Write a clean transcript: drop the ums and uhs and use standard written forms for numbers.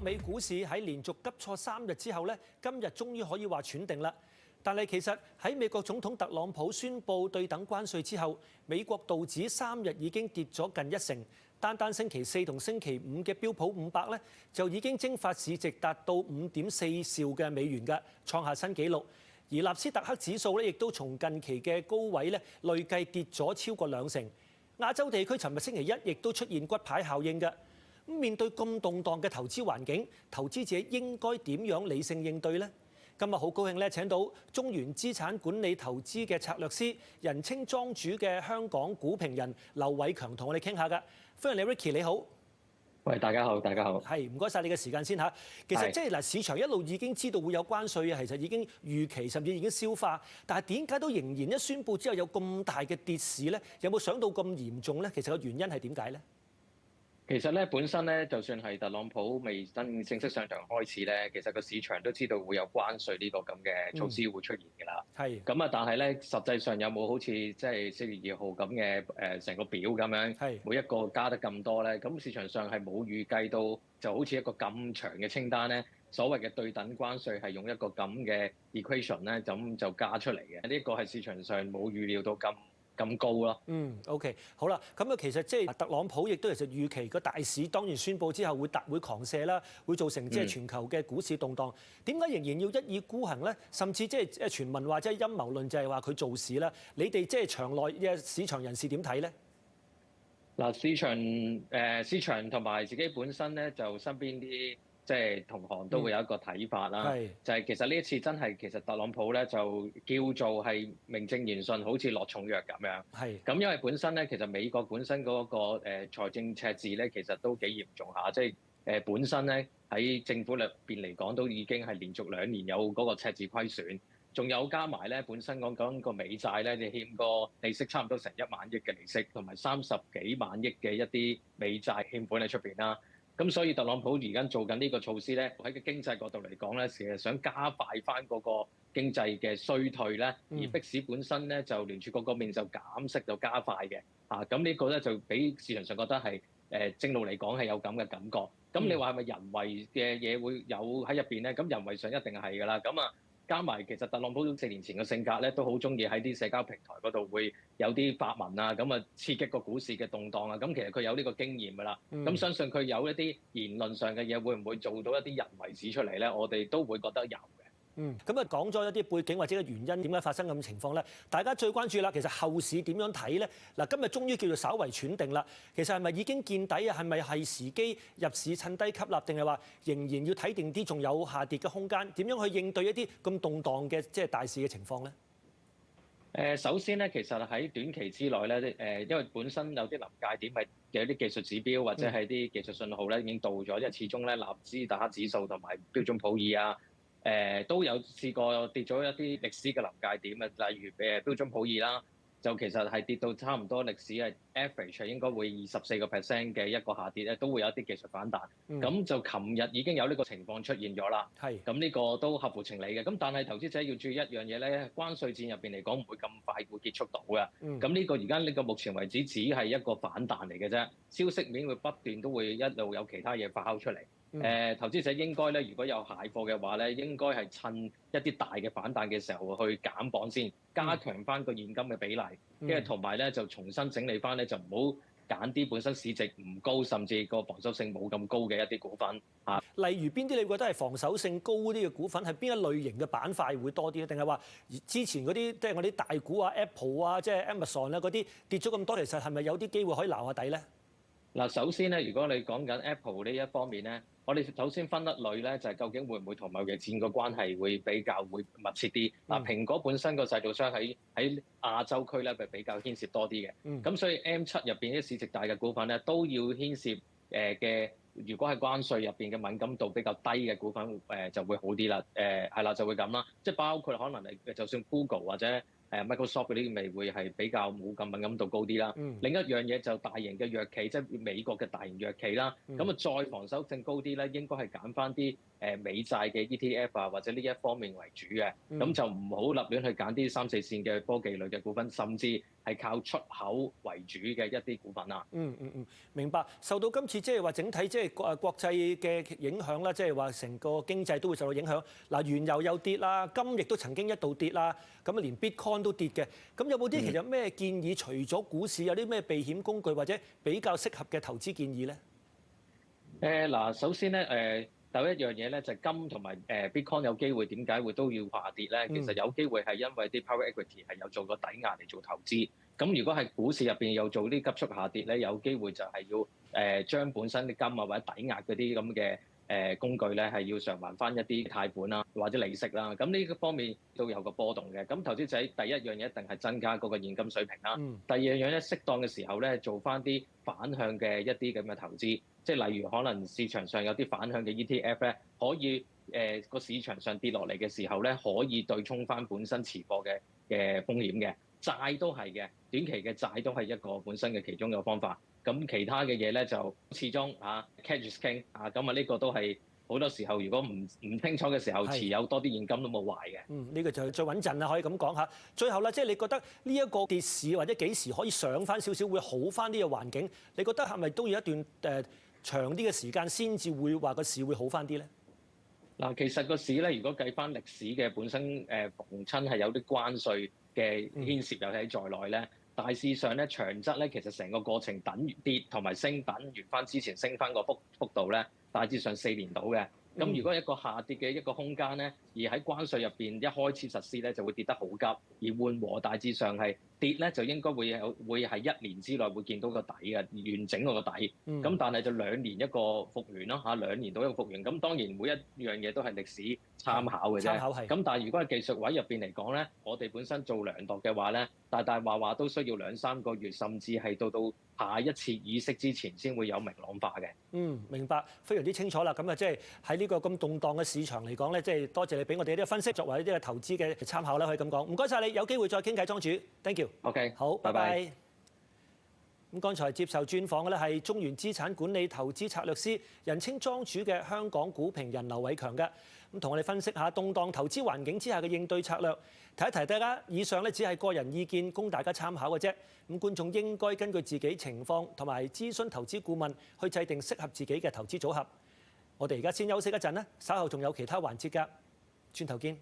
美股市喺連續急挫3日之後咧，今日終於可以話喘定啦。但係其實喺美國總統特朗普宣布對等關稅之後，美國道指3日已經跌咗近1成，單星期4同星期5嘅標普500咧就已經蒸發市值達到5.4兆嘅美元嘅，創下新紀錄。而納斯達克指數咧亦都從近期嘅高位咧累計跌咗超過2成。亞洲地區尋日星期一亦都出現骨牌效應嘅。面對咁動盪嘅投資環境，投資者應該點樣理性應對呢？今日好高興咧請到中原資產管理投資嘅策略師，人稱莊主嘅香港股評人劉偉強同我哋傾下㗎。歡迎你 Ricky， 你好。喂，大家好，大家好。係，唔該晒你嘅時間先嚇。其實即係嗱，市場一路已經知道會有關稅啊，其實已經預期甚至已經消化，但係點解都仍然一宣布之後有咁大嘅跌市咧？有冇想到咁嚴重咧？其實個原因係點解咧？其實咧，本身咧，就算係特朗普未正式上場開始咧，其實個市場都知道會有關稅呢個咁嘅措施會出現㗎啦。係。咁啊，但係咧，實際上有冇好似即係4月2號咁嘅成個表咁樣，每一個加得咁多咧？咁市場上係冇預計到，就好似一個咁長嘅清單咧，所謂嘅對等關稅係用一個咁嘅 equation 咧，就加出嚟嘅。呢個係市場上冇預料到咁高咯。OK， 好啦，咁啊，其實即係特朗普亦都其實預期個大市當然宣佈之後會狂瀉啦，會造成即係全球嘅股市動盪。點解仍然要一意孤行咧？甚至即係傳聞或者陰謀論就係話佢做市啦。你哋即係場內嘅市場人士點睇咧？嗱，市場同埋自己本身咧，就身邊啲即係同行都會有一個睇法啦。就係其實呢一次真係其實特朗普咧就叫做係名正言順，好似落重藥咁樣。咁因為本身咧，其實美國本身嗰個財政赤字咧，其實都幾嚴重下。即係本身咧喺政府入邊嚟講，都已經係連續2年有嗰個赤字虧損。仲有加埋咧，本身講個美債咧，你欠個利息差唔多成1萬億嘅利息，同埋30幾萬億嘅一啲美債欠款喺出邊啦。咁所以特朗普而家做緊呢個措施咧，喺個經濟角度嚟講咧，其實想加快翻嗰個經濟嘅衰退咧，而迫使本身咧就聯儲局嗰邊就減息就加快嘅。咁呢個咧就俾市場上覺得係正路嚟講係有咁嘅感覺。咁你話係咪人為嘅嘢會有喺入邊咧？咁人為上一定係㗎啦。咁啊〜加埋其實特朗普4年前嘅性格咧，都好中意喺啲社交平台嗰度會有啲發文啊，咁啊刺激個股市嘅動盪啊。咁其實佢有呢個經驗㗎啦。咁相信佢有一啲言論上嘅嘢，會唔會做到一啲人為指出嚟咧？我哋都會覺得有嘅。咁啊講咗一啲背景或者嘅原因，點解發生咁嘅情況咧？大家最關注啦，其實後市點樣睇咧？嗱，今日終於叫做稍為喘定啦。其實係咪已經見底啊？係咪係時機入市趁低吸納，定係話仍然要睇定啲，仲有下跌嘅空間？點樣去應對一啲咁動盪嘅即係大市嘅情況咧？首先咧，其實喺短期之內咧，因為本身有啲臨界點係有啲技術指標或者係啲技術信號咧已經到咗，因為始終咧納斯達克指數同埋標準普爾啊。都有試過跌咗一啲歷史嘅臨界點啊，例如標準普爾啦，就其實係跌到差唔多歷史係 average 應該會24% 嘅一個下跌咧，都會有一啲技術反彈。咁就琴日已經有呢個情況出現咗啦。咁呢個都合乎情理嘅。咁但係投資者要注意一樣嘢咧，關稅戰入邊嚟講唔會咁快會結束到嘅。咁呢個而家呢個目前為止只係一個反彈嚟嘅啫，消息面會不斷都會一路有其他嘢發酵出嚟。投資者應該咧，如果有蟹貨嘅話咧，應該係趁一啲大嘅反彈嘅時候去減磅先，加強翻個現金嘅比例，跟住同埋咧就重新整理翻咧，就唔好揀啲本身市值唔高，甚至個防守性冇咁高嘅一啲股份。例如邊啲你覺得係防守性高啲嘅股份，係邊一類型嘅板塊會多啲咧？定係話之前嗰啲即係我啲大股啊 Apple 啊，即係 Amazon 啊嗰啲跌咗咁多，其實係咪有啲機會可以撈下底咧？嗱，首先咧，如果你講緊 Apple 呢一方面咧，我哋首先分一類咧，就係究竟會唔會同貿易戰個關係會比較會密切啲？蘋果本身個製造商喺亞洲區咧，比較牽涉多啲嘅。咁所以 M7 入邊啲市值大嘅股份咧，都要牽涉嘅。如果係關稅入邊嘅敏感度比較低嘅股份，就會好啲啦。係啦，就會咁啦。即係包括可能你就算 Google 或者Microsoft 嗰啲咪會係比較冇咁敏感度高啲啦。另一樣嘢就大型嘅藥企，即係美國嘅大型藥企啦。咁啊再防守性高啲咧，應該係揀翻啲美債嘅 ETF 啊，或者呢一方面為主嘅，咁就唔好立亂去揀啲3、4線嘅科技類嘅股份，甚至係靠出口為主嘅一啲股份啦。明白。受到今次即係話整體即係國際嘅影響啦，即係話成個經濟都會受到影響。嗱，原油又跌啦，金亦都曾經一度跌啦，咁啊連 Bitcoin 都跌嘅。咁有冇啲其實咩建議？除咗股市，有啲咩避險工具或者比較適合嘅投資建議咧？嗱，首先咧，第一樣嘢咧就係金同埋Bitcoin 有機會點解會都要下跌咧？其實有機會係因為啲 private equity 係有做個抵押嚟做投資。咁如果係股市入邊有做啲急速下跌咧，有機會就係要將本身啲金啊或者抵押嗰啲咁嘅工具咧係要償還翻一啲貸款啦或者利息啦。咁呢個方面都有個波動嘅。咁投資者第一樣嘢一定係增加嗰個現金水平啦。第二樣嘢咧，適當嘅時候咧做翻啲反向嘅一啲咁嘅投資。即係例如可能市場上有啲反向嘅 ETF 咧，可以個市場上跌落嚟嘅時候咧，可以對沖翻本身持貨嘅風險嘅。債都係嘅，短期嘅債都係一個本身嘅其中一個方法。咁其他嘅嘢咧就始終catch is king 咁呢個都係好多時候如果唔清楚嘅時候，持有多啲現金都冇壞嘅。呢個就最穩陣啦，可以咁講下。最後啦，即係你覺得呢一個跌市或者幾時可以上翻少少會好翻呢個環境？你覺得係咪都要一段長啲嘅時間先至會話個市會好翻啲咧？嗱，其實個市咧，如果計翻歷史嘅本身逢親係有啲關稅嘅牽涉有喺在內咧，大致上咧長則咧，其實成個過程等於跌同埋升等完翻之前升翻個幅度咧，大致上4年到嘅。咁如果一個下跌嘅一個空間咧，而喺關稅入邊一開始實施咧，就會跌得好急，而緩和大致上係跌咧，就應該會係1年之內會見到個底嘅完整個底。咁但係就2年一個復原咯，2年到一個復原。咁當然每一樣嘢都係歷史參考嘅啫。參考係。咁但係如果係技術位入邊嚟講咧，我哋本身做量度嘅話咧，大話都需要2、3個月，甚至係到下一次議息之前先會有明朗化嘅。明白，非常之清楚啦。咁啊，即係喺呢個咁動盪嘅市場嚟講咧，即係多謝你俾我哋呢個分析，作為呢個投資嘅參考啦，可以咁講。唔該晒你，有機會再傾偈，莊主 ，thank you。OK，好，拜拜。咁剛才接受專訪嘅咧係中原資產管理投資策略師，人稱莊主嘅香港股評人劉偉強嘅。咁同我哋分析下動盪投資環境之下嘅應對策略。提一提大家，以上咧只係個人意見，供大家參考嘅啫。咁觀眾應該根據自己情況同埋諮詢投資顧問去制定適合自己嘅投資組合。我哋而家先休息一陣啦，稍後仲有其他環節㗎，轉頭見。